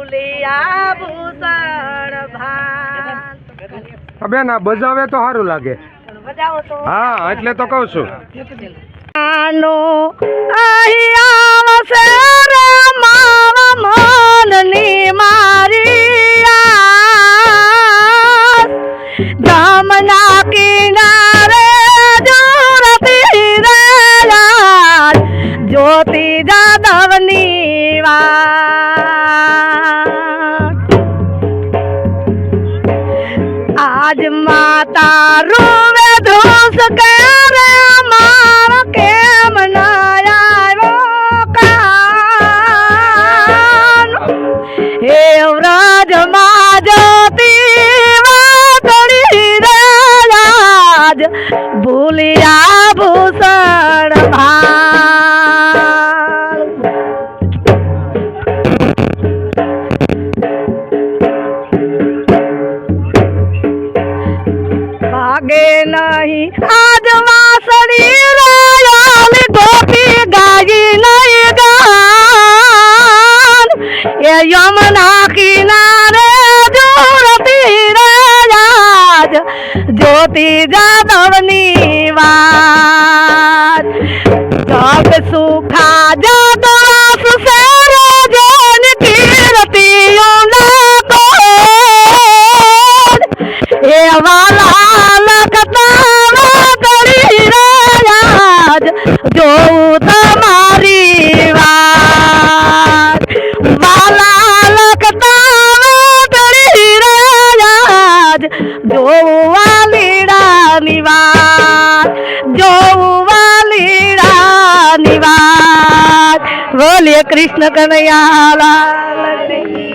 ભૂલિયા ભૂષણ ભાન બેન આ બજાવે તો સારું લાગે. બજાવો તો હા એટલે તો કહું છું. આનો અહીં આવશે રે માવા મનની મારી આસ. ધામના કિનારે જોરતી રે યાર જ્યોતિ જાદવની વાત. આજ માતા રૂવે ધ્રુસ કે રે માર કેમ ના આવ્યો કાન. હે વ્રજ માં જતી વાતડી રે આજ ભૂલિયા ભૂષણ ભાન. ભાગે નહીં આજ વાસળી રે ઓલી ગોપી ગાઈ નહીં ગાન. એ યમુના કિનારે જોરતી રે આજ જ્યોતિ જાદવની વાત. જગ સુખા જગવાસ સે રે જોન કીર્તિઓ ના કોણ. એ વાલા લખતા વાતડી રે આજ જોઉં તમારી વાત. વાલા લખતા વાતડી રે આજ જોઉં વાલીડાની વાત. જોઉં વાલીડાની વાત. બોલીએ કૃષ્ણ કનૈયા લાલ કી.